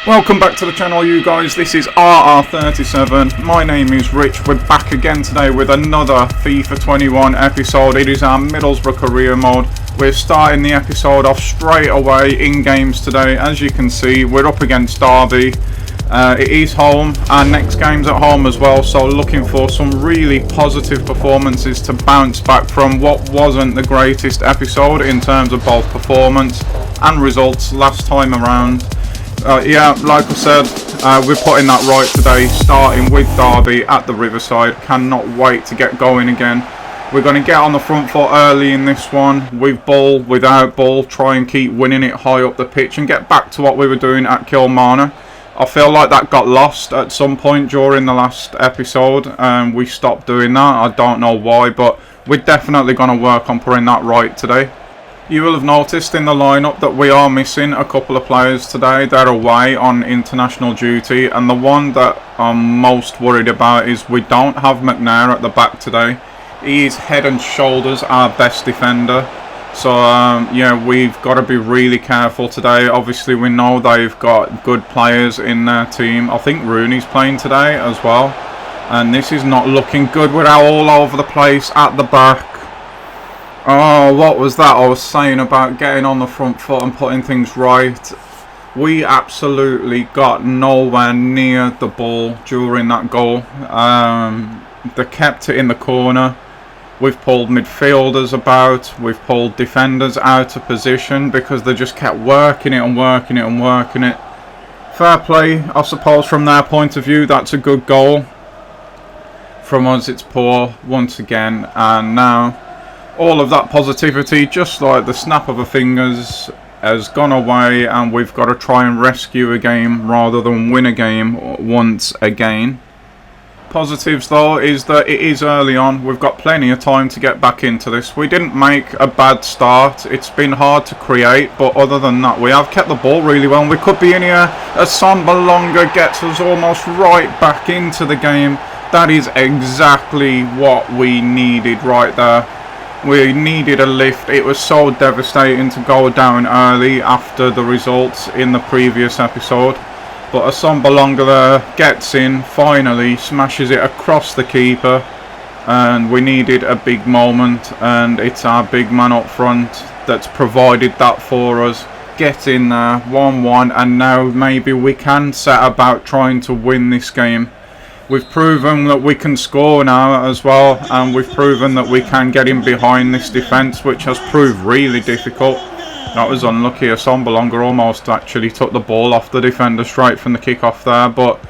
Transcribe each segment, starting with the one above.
Welcome back to the channel, you guys. This is RR37. My name is Rich. We're back again today with another FIFA 21 episode. It is our Middlesbrough career mode. We're starting the episode off straight away in games today. As you can see, we're up against Derby. It is home. Our next game's at home as well, so looking for some really positive performances to bounce back from what wasn't the greatest episode in terms of both performance and results last time around. Yeah, like I said, we're putting that right today, starting with Derby at the Riverside. Cannot wait to get going again. We're going to get on the front foot early in this one, with ball, without ball, try and keep winning it high up the pitch and get back to what we were doing at Kilmarnock. I feel like that got lost at some point during the last episode, and we stopped doing that. I don't know why, but we're definitely going to work on putting that right today. You will have noticed in the lineup that we are missing a couple of players today. They're away on international duty, and the one that I'm most worried about is we don't have McNair at the back today. He is head and shoulders our best defender. So yeah, we've got to be really careful today. Obviously we know they've got good players in their team. I think Rooney's playing today as well, and this is not looking good. We're all over the place at the back. Oh, what was that I was saying about getting on the front foot and putting things right? We absolutely got nowhere near the ball during that goal. They kept it in the corner. We've pulled midfielders about. We've pulled defenders out of position because they just kept working it and working it and working it. Fair play, I suppose, from their point of view. That's a good goal. From us, it's poor once again. And now all of that positivity, just like the snap of a fingers, has gone away, and we've got to try and rescue a game rather than win a game once again. Positives though is that it is early on. We've got plenty of time to get back into this. We didn't make a bad start. It's been hard to create, but other than that, we have kept the ball really well. We could be in here as Sambalonga gets us almost right back into the game. That is exactly what we needed right there. We needed a lift. It was so devastating to go down early after the results in the previous episode. But Sambalonga there gets in, finally smashes it across the keeper, and we needed a big moment, and it's our big man up front that's provided that for us. Get in there, 1-1, and now maybe we can set about trying to win this game. We've proven that we can score now as well, and we've proven that we can get in behind this defence, which has proved really difficult. That was unlucky. Sambalonga almost actually took the ball off the defender straight from the kick-off there, but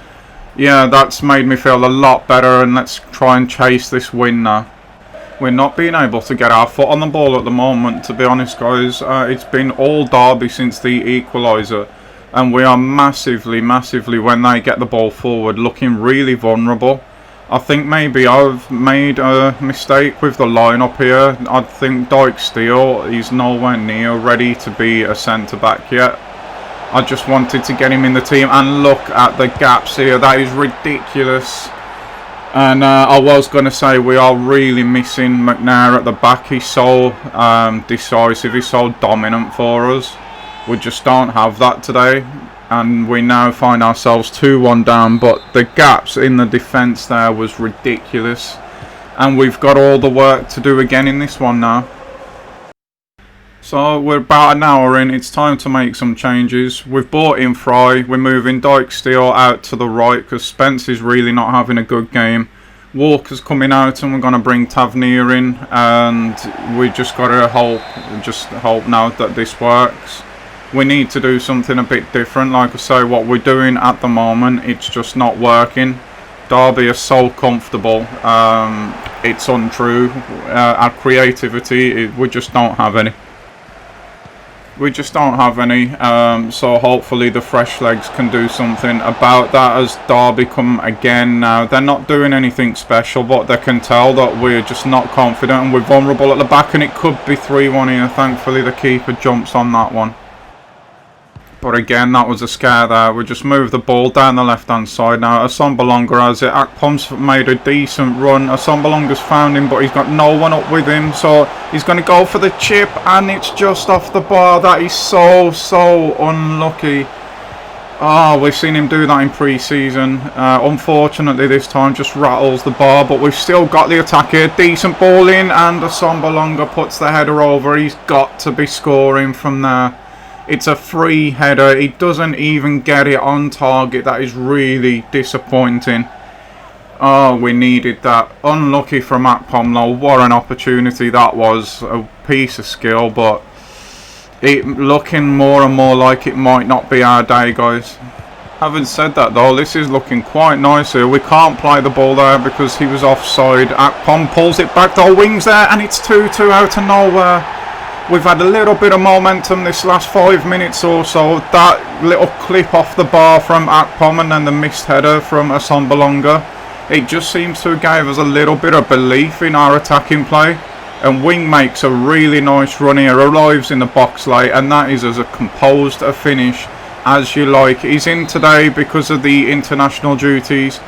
yeah, that's made me feel a lot better, and let's try and chase this win now. We're not being able to get our foot on the ball at the moment, to be honest, guys. It's been all Derby since the equaliser. And we are massively, when they get the ball forward, looking really vulnerable. I think maybe I've made a mistake with the lineup here. I think Dyke Steele is nowhere near ready to be a centre-back yet. I just wanted to get him in the team, and look at the gaps here. That is ridiculous. And I was going to say we are really missing McNair at the back. He's so decisive, he's so dominant for us. We just don't have that today, and we now find ourselves 2-1 down, but the gaps in the defence there was ridiculous, and we've got all the work to do again in this one now. So we're about an hour in. It's time to make some changes. We've brought in Fry. We're moving Dyke Steele out to the right because Spence is really not having a good game. Walker's coming out, and we're going to bring Tavernier in, and we just got to hope now that this works. We need to do something a bit different. Like I say, what we're doing at the moment, it's just not working. Derby are so comfortable. It's untrue. Our creativity, we just don't have any. We just don't have any. So hopefully the fresh legs can do something about that as Derby come again now. They're not doing anything special, but they can tell that we're just not confident, and we're vulnerable at the back, and it could be 3-1 here. Thankfully the keeper jumps on that one. But again, that was a scare there. We just moved the ball down the left-hand side now. Sambalonga has it. Akpom's made a decent run. Sambalonga's found him, but he's got no one up with him. So he's going to go for the chip, and it's just off the bar. That is so unlucky. Oh, we've seen him do that in pre-season. Unfortunately, this time just rattles the bar, but we've still got the attack here. Decent ball in, and Asombalonga puts the header over. He's got to be scoring from there. It's a free header. He doesn't even get it on target. That is really disappointing. Oh, we needed that. Unlucky from Akpom though. What an opportunity that was. A piece of skill, but it looking more and more like it might not be our day, guys. Having said that though, this is looking quite nice here. We can't play the ball there because he was offside. Akpom pulls it back, the wings there, and it's 2-2 out of nowhere. We've had a little bit of momentum this last 5 minutes or so. That little clip off the bar from Akpom and then the missed header from Asombalonga. It just seems to have gave us a little bit of belief in our attacking play. And Wing makes a really nice run here, arrives in the box late, and that is as a composed a finish as you like. He's in today because of the international duties,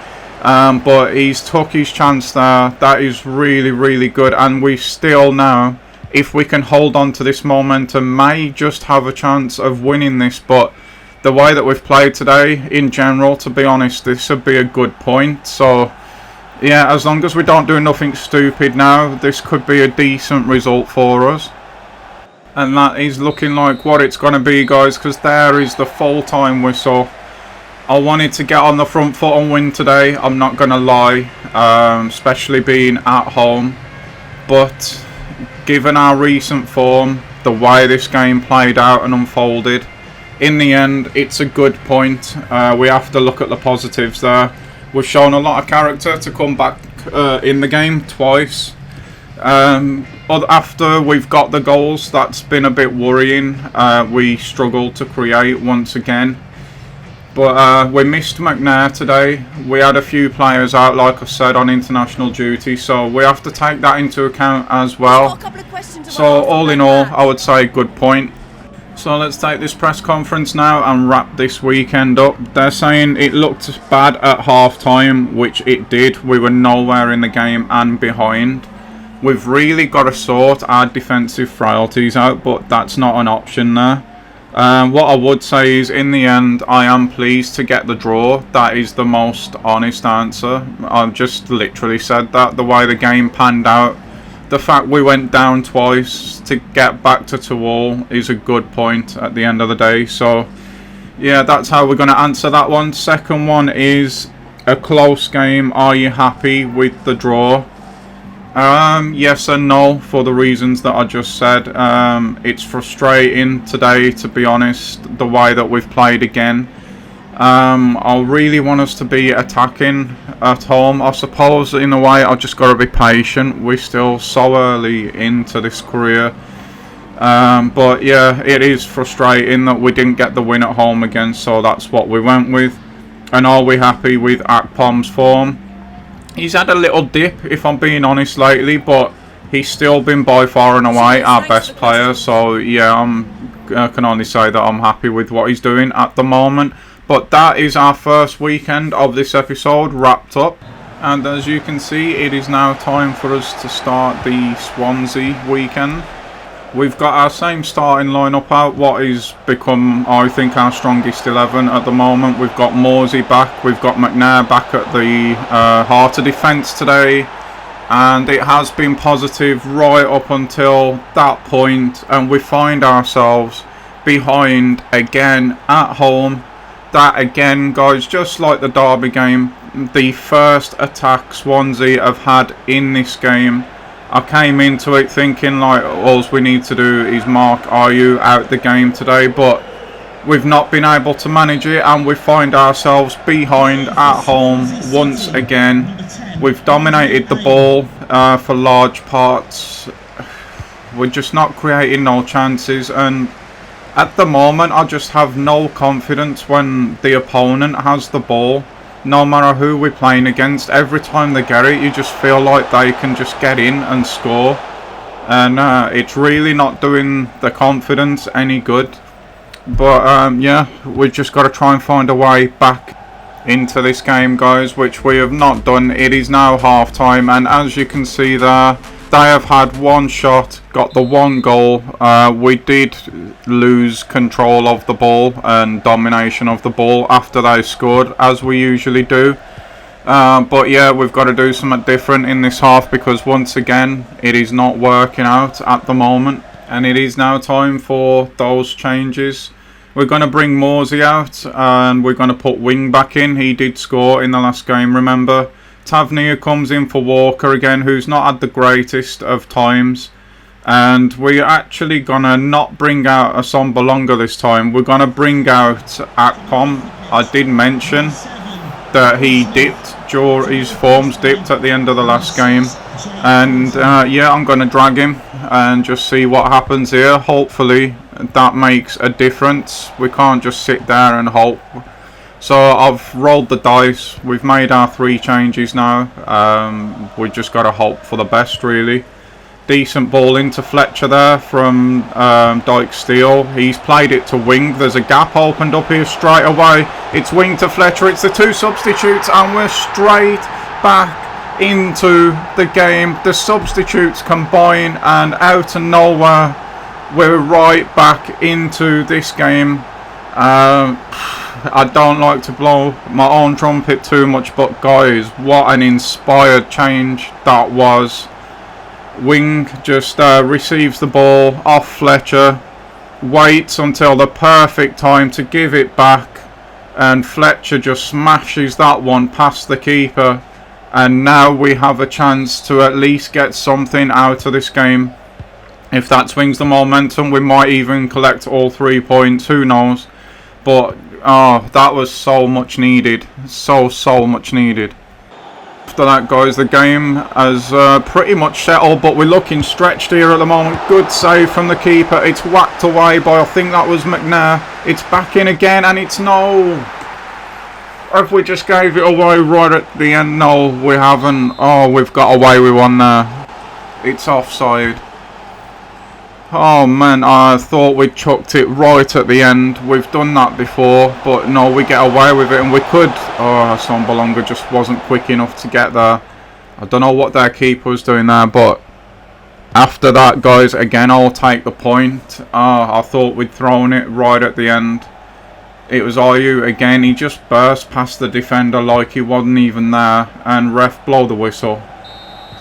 but he's took his chance there. That is really, really good, and we still now, if we can hold on to this momentum, may just have a chance of winning this. But the way that we've played today, in general, to be honest, this would be a good point. So yeah, as long as we don't do nothing stupid now, this could be a decent result for us. And that is looking like what it's going to be, guys, because there is the full-time whistle. I wanted to get on the front foot and win today, I'm not going to lie, especially being at home. But given our recent form, the way this game played out and unfolded, in the end, it's a good point. We have to look at the positives there. We've shown a lot of character to come back in the game twice. After we've got the goals, that's been a bit worrying. We struggled to create once again. But we missed McNair today. We had a few players out, like I said, on international duty. So we have to take that into account as well. So all in all, I would say good point. So let's take this press conference now and wrap this weekend up. They're saying it looked bad at half time, which it did. We were nowhere in the game and behind. We've really got to sort our defensive frailties out, but that's not an option there. What I would say is, in the end, I am pleased to get the draw. That is the most honest answer. I've just literally said that. The way the game panned out, the fact we went down twice to get back to 2-2 is a good point at the end of the day. So yeah, that's how we're going to answer that one. Second one is a close game. Are you happy with the draw? Yes and no, for the reasons that I just said. It's frustrating today, to be honest, the way that we've played again. I really want us to be attacking at home. I suppose in a way I've just got to be patient. We're still so early into this career. But yeah, it is frustrating that we didn't get the win at home again, so that's what we went with. And are we happy with Akpom's form? He's had a little dip, if I'm being honest, lately, but he's still been by far and away our best player. So yeah, I can only say that I'm happy with what he's doing at the moment. But that is our first weekend of this episode wrapped up. And as you can see, it is now time for us to start the Swansea weekend. We've got our same starting lineup out, what is become, I think, our strongest 11 at the moment. We've got Morsey back, we've got McNair back at the heart of defence today. And it has been positive right up until that point. And we find ourselves behind again at home. That again, guys, just like the Derby game, the first attack Swansea have had in this game. I came into it thinking like all we need to do is mark Ayew out the game today, but we've not been able to manage it, and we find ourselves behind at home once again. We've dominated the ball for large parts. We're just not creating no chances, and at the moment I just have no confidence when the opponent has the ball. No matter who we're playing against, every time they get it, you just feel like they can just get in and score. And it's really not doing the confidence any good. But yeah, we've just got to try and find a way back into this game, guys, which we have not done. It is now half time, and as you can see there, They have had one shot, got the one goal. We did lose control of the ball and domination of the ball after they scored, as we usually do. But yeah, we've got to do something different in this half, because once again, it is not working out at the moment. And it is now time for those changes. We're going to bring Morsey out, and we're going to put Wing back in. He did score in the last game, remember. Tavernier comes in for Walker again, who's not had the greatest of times. And we're actually going to not bring out Assombalonga this time. We're going to bring out Akpom. I did mention that he dipped, his forms dipped at the end of the last game. And yeah, I'm going to drag him and just see what happens here. Hopefully that makes a difference. We can't just sit there and hope. So I've rolled the dice. We've made our 3 changes now. We just got to hope for the best, really. Decent ball into Fletcher there from Dyke Steele. He's played it to Wing. There's a gap opened up here straight away. It's Wing to Fletcher. It's the 2 substitutes, and we're straight back into the game. The substitutes combine, and out of nowhere, we're right back into this game. I don't like to blow my own trumpet too much, but guys, what an inspired change that was. Wing just receives the ball off Fletcher, waits until the perfect time to give it back, and Fletcher just smashes that one past the keeper. And now we have a chance to at least get something out of this game. If that swings the momentum, we might even collect all 3 points, who knows. But oh, that was so much needed, so much needed. After that, guys, the game has pretty much settled, but we're looking stretched here at the moment. Good save from the keeper. It's whacked away by, I think that was McNair. It's back in again, and it's no. Have we just gave it away right at the end? No, we haven't. Oh, we've got away with one there. It's offside. Oh man, I thought we chucked it right at the end. We've done that before, but no, we get away with it, and we could. Oh, Assombalonga just wasn't quick enough to get there. I don't know what their keeper was doing there, but after that, guys, again, I'll take the point. I thought we'd thrown it right at the end. It was Ayew again. He just burst past the defender like he wasn't even there, and ref, blow the whistle.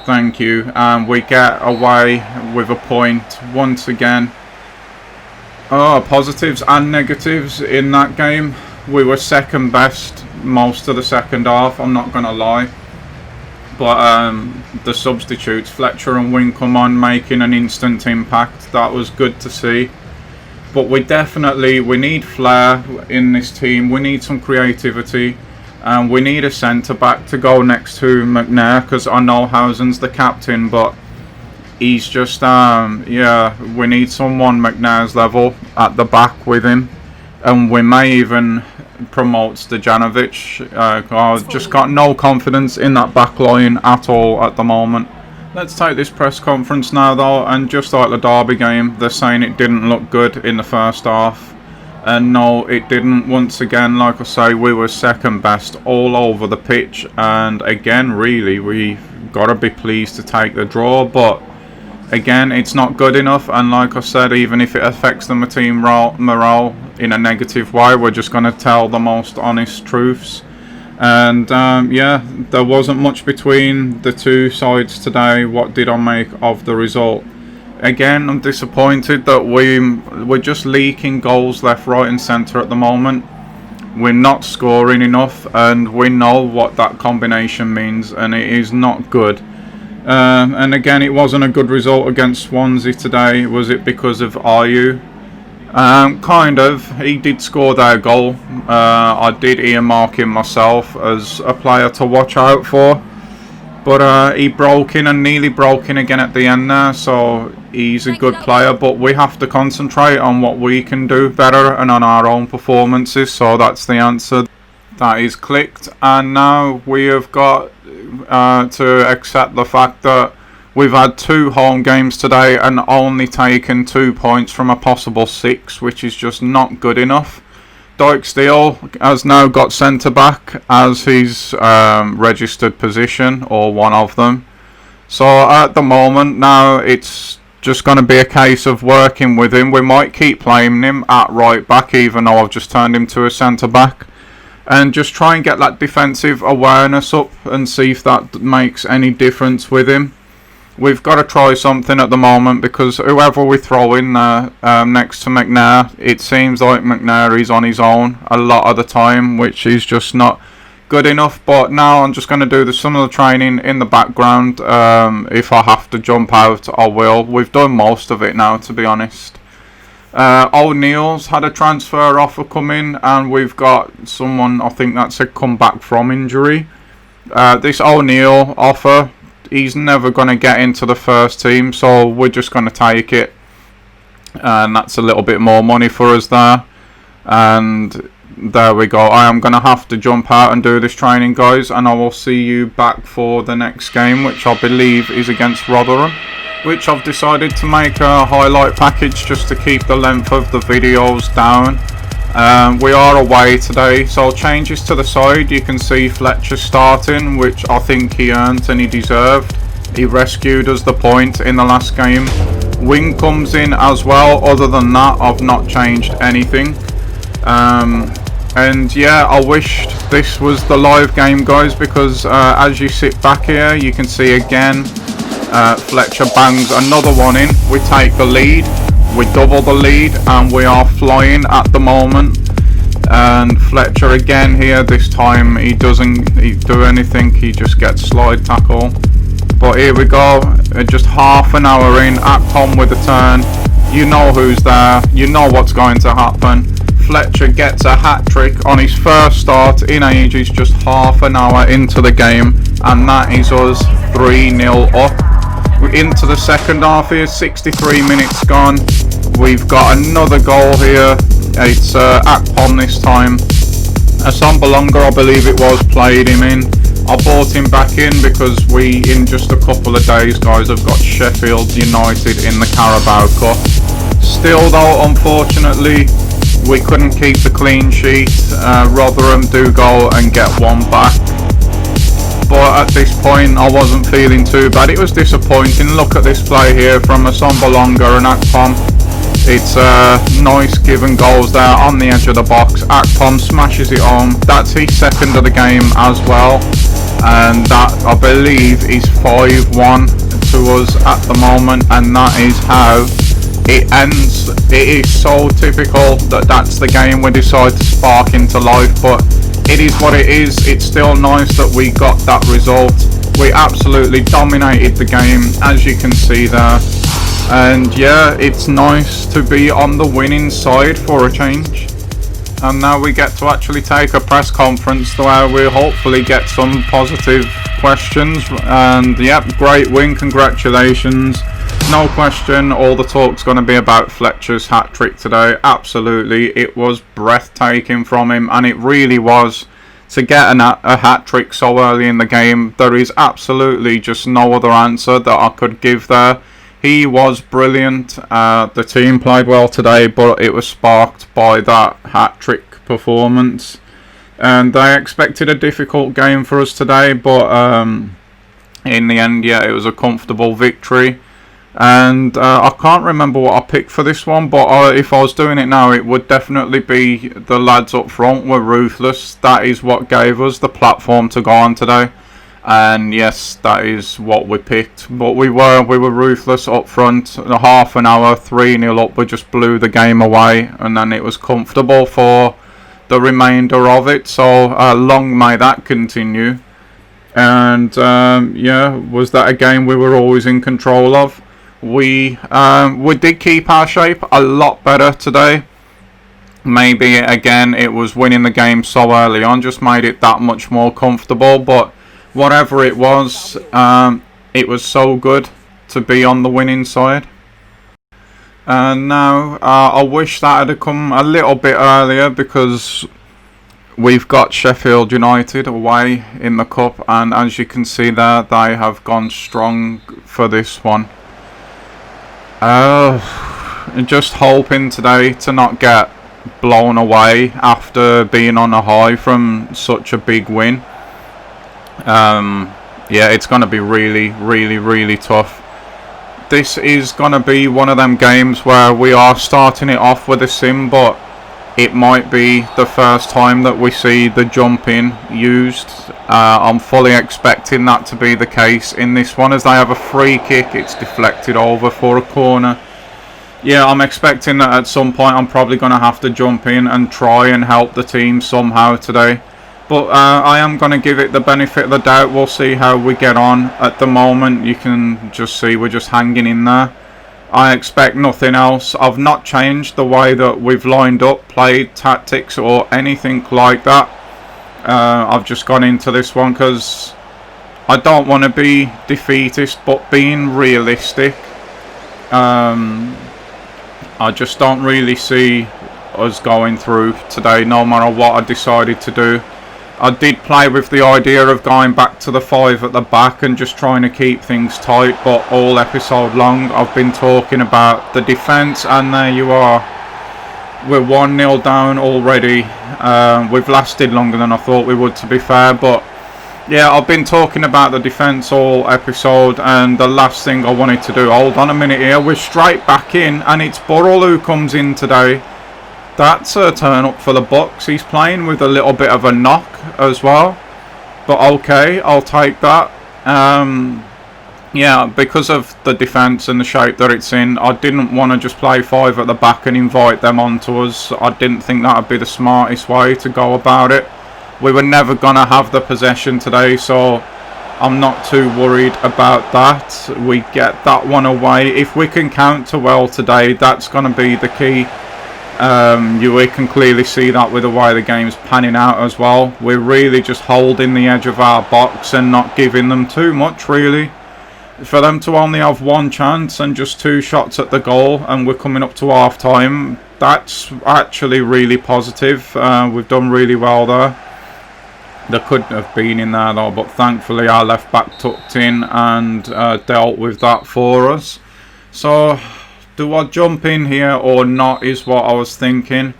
Thank you. And we get away with a point once again. Oh, positives and negatives in that game. We were second best most of the second half, I'm not going to lie. But the substitutes, Fletcher and Wing, come on, making an instant impact. That was good to see. But we need flair in this team. We need some creativity. And we need a centre-back to go next to McNair, because I know Housen's the captain, but he's just, yeah, we need someone McNair's level at the back with him. And we may even promote Stojanovic. I've just got no confidence in that back line at all at the moment. Let's take this press conference now, though, and just like the Derby game, they're saying it didn't look good in the first half. And no, it didn't. Once again, like I say, we were second best all over the pitch. And again, really, we've got to be pleased to take the draw. But again, it's not good enough. And like I said, even if it affects the team morale in a negative way, we're just going to tell the most honest truths. And yeah, there wasn't much between the two sides today. What did I make of the result? Again, I'm disappointed that we're just leaking goals left, right and centre at the moment. We're not scoring enough, and we know what that combination means, and it is not good. And again, it wasn't a good result against Swansea today. Was it because of Ayew? Kind of. He did score their goal. I did earmark him myself as a player to watch out for. But he broke in and nearly broke in again at the end there, so he's a good player. But we have to concentrate on what we can do better and on our own performances, so that's the answer. That is clicked, and now we have got to accept the fact that we've had 2 home games today and only taken 2 points from a possible 6, which is just not good enough. Dyke Steele has now got centre back as his registered position, or one of them. So at the moment now, it's just going to be a case of working with him. We might keep playing him at right back, even though I've just turned him to a centre back, and just try and get that defensive awareness up and see if that makes any difference with him. We've got to try something at the moment, because whoever we throw in there next to McNair, it seems like McNair is on his own a lot of the time, which is just not good enough. But now I'm just going to do some of the training in the background. If I have to jump out, I will. We've done most of it now, to be honest. O'Neill's had a transfer offer come in, and we've got someone, I think that's a comeback from injury. This O'Neill offer, he's never going to get into the first team, so we're just going to take it, and that's a little bit more money for us there. And there we go. I am going to have to jump out and do this training, guys, and I will see you back for the next game, which I believe is against Rotherham, which I've decided to make a highlight package just to keep the length of the videos down. We are away today, so changes to the side. You can see Fletcher starting, which I think he earned and he deserved. He rescued us the point in the last game. Wing comes in as well. Other than that, I've not changed anything. And yeah, I wished this was the live game, guys, because as you sit back here, you can see again Fletcher bangs another one in. We take the lead. We double the lead, and we are flying at the moment. And Fletcher again here, this time he doesn't do anything, he just gets slide tackle. But here we go, just half an hour in, Akpom with a turn. You know who's there, you know what's going to happen. Fletcher gets a hat trick on his first start in ages, just half an hour into the game, and that is us 3-0 up. We're into the second half here, 63 minutes gone. We've got another goal here. It's Akpom this time. Asombalonga, I believe it was, played him in. I bought him back in because we, in just a couple of days, guys, have got Sheffield United in the Carabao Cup. Still though, unfortunately, we couldn't keep the clean sheet. Rotherham do go and get one back. But at this point, I wasn't feeling too bad. It was disappointing. Look at this play here from Asombalonga and Akpom. It's nice given goals there on the edge of the box. Akpom smashes it home. That's his second of the game as well. And that, I believe, is 5-1 to us at the moment. And that is how it ends. It is so typical that that's the game we decide to spark into life. But it is what it is. It's still nice that we got that result. We absolutely dominated the game, as you can see there. And yeah, it's nice to be on the winning side for a change. And now we get to actually take a press conference where we'll hopefully get some positive questions. And yep, great win, congratulations. No question, all the talk's going to be about Fletcher's hat-trick today. Absolutely, it was breathtaking from him, and it really was. To get a hat-trick so early in the game, there is absolutely just no other answer that I could give there. He was brilliant. The team played well today, but it was sparked by that hat-trick performance. And they expected a difficult game for us today, but in the end, yeah, it was a comfortable victory. And I can't remember what I picked for this one, but if I was doing it now, it would definitely be the lads up front were ruthless. That is what gave us the platform to go on today. And yes, that is what we picked. But we were ruthless up front. A half an hour, 3-0 up, we just blew the game away, and then it was comfortable for the remainder of it. So long may that continue. And yeah, was that a game we were always in control of? We did keep our shape a lot better today. Maybe again it was winning the game so early on just made it that much more comfortable, but whatever it was so good to be on the winning side. And now I wish that had come a little bit earlier, because we've got Sheffield United away in the cup, and as you can see there, they have gone strong for this one. Just hoping today to not get blown away after being on a high from such a big win. Yeah, it's going to be really, really, really tough. This is going to be one of them games where we are starting it off with a sim, but it might be the first time that we see the jumping used. I'm fully expecting that to be the case in this one, as they have a free kick. It's deflected over for a corner. Yeah, I'm expecting that at some point I'm probably going to have to jump in and try and help the team somehow today. But I am going to give it the benefit of the doubt. We'll see how we get on. At the moment, you can just see we're just hanging in there. I expect nothing else. I've not changed the way that we've lined up, played tactics or anything like that. I've just gone into this one because I don't want to be defeatist, but being realistic. I just don't really see us going through today, no matter what I decided to do. I did play with the idea of going back to the 5 at the back and just trying to keep things tight, but all episode long I've been talking about the defence, and there you are. We're 1-0 down already. We've lasted longer than I thought we would, to be fair, but yeah, I've been talking about the defence all episode, and the last thing I wanted to do, hold on a minute here, we're straight back in, and it's Burrell who comes in today. That's a turn up for the Bucks. He's playing with a little bit of a knock as well, but okay, I'll take that. Yeah, because of the defence and the shape that it's in, I didn't want to just play 5 at the back and invite them onto us. I didn't think that would be the smartest way to go about it. We were never going to have the possession today, so I'm not too worried about that. We get that one away. If we can counter well today, that's going to be the key. We can clearly see that with the way the game's panning out as well. We're really just holding the edge of our box and not giving them too much, really. For them to only have 1 chance and just 2 shots at the goal, and we're coming up to half time, that's actually really positive. We've done really well there. There couldn't have been in there though, but thankfully our left back tucked in and dealt with that for us. So do I jump in here or not is what I was thinking,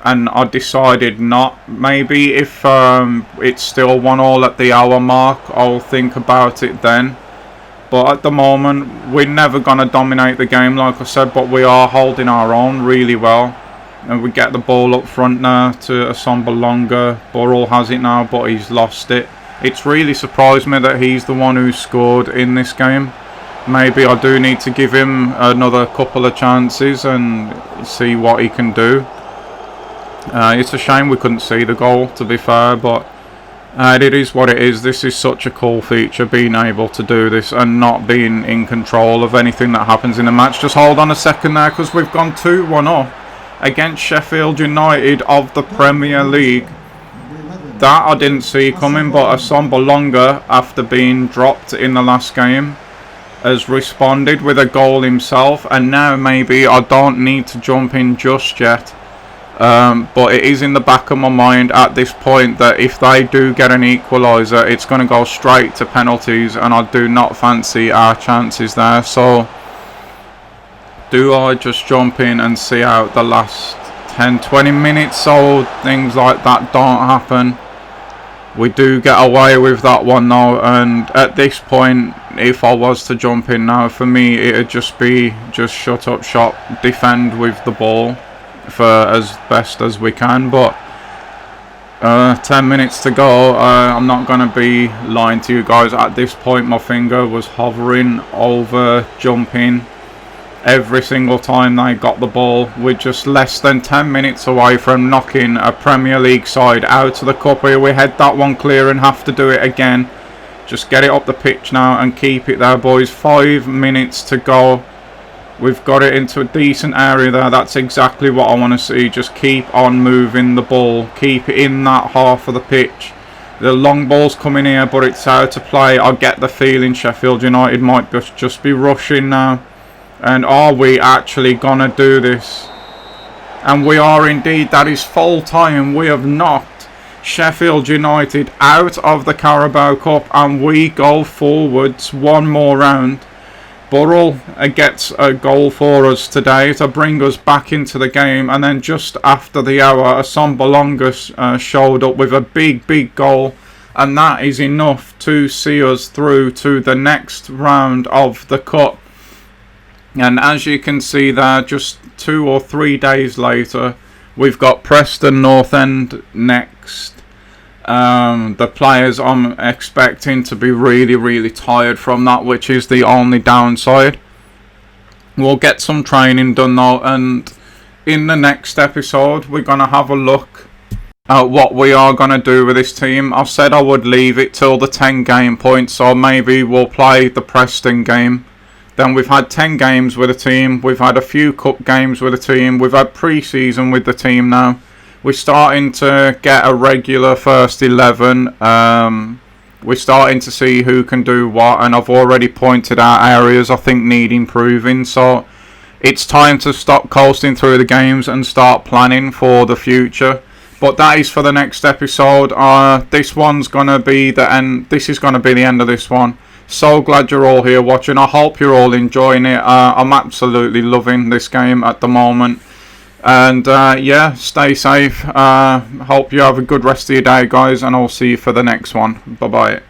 and I decided not. Maybe if it's still 1-1 at the hour mark, I'll think about it then. But at the moment, we're never going to dominate the game, like I said, but we are holding our own really well. And we get the ball up front now to Assombalonga. Burrell has it now, but he's lost it. It's really surprised me that he's the one who scored in this game. Maybe I do need to give him another couple of chances and see what he can do. It's a shame we couldn't see the goal, to be fair, but it is what it is. This is such a cool feature, being able to do this and not being in control of anything that happens in the match. Just hold on a second there, because we've gone 2-1 up against Sheffield United of the Premier League. That I didn't see coming, but Assombalonga, after being dropped in the last game, has responded with a goal himself, and now maybe I don't need to jump in just yet. But it is in the back of my mind at this point that if they do get an equaliser, it's going to go straight to penalties, and I do not fancy our chances there. So do I just jump in and see out the last 10-20 minutes so things like that don't happen? We do get away with that one though, and at this point, if I was to jump in now, for me it'd just be just shut up shop, defend with the ball for as best as we can. But 10 minutes to go. I'm not going to be lying to you guys. At this point my finger was hovering over jumping every single time they got the ball. We're just less than 10 minutes away from knocking a Premier League side out of the cup. Here we head that one clear and have to do it again. Just get it up the pitch now and keep it there, boys. 5 minutes to go. We've got it into a decent area there. That's exactly what I want to see. Just keep on moving the ball. Keep it in that half of the pitch. The long ball's coming here, but it's out to play. I get the feeling Sheffield United might just be rushing now. And are we actually gonna do this? And we are indeed. That is full time. We have knocked Sheffield United out of the Carabao Cup, and we go forwards one more round. Burrell gets a goal for us today to bring us back into the game, and then just after the hour, Assombalonga showed up with a big goal and that is enough to see us through to the next round of the cup. And as you can see there, just 2 or 3 days later, we've got Preston North End next. The players I'm expecting to be really tired from that, which is the only downside. We'll get some training done though, and in the next episode we're going to have a look at what we are going to do with this team. I said I would leave it till the 10 game point, so maybe we'll play the Preston game. Then we've had 10 games with the team, we've had a few cup games with the team, we've had pre-season with the team now. We're starting to get a regular first 11. We're starting to see who can do what, and I've already pointed out areas I think need improving. So it's time to stop coasting through the games and start planning for the future. But that is for the next episode. This one's gonna be the end. This is gonna be the end of this one. So glad you're all here watching. I hope you're all enjoying it. I'm absolutely loving this game at the moment. And yeah, stay safe. Hope you have a good rest of your day, guys, and I'll see you for the next one. Bye bye.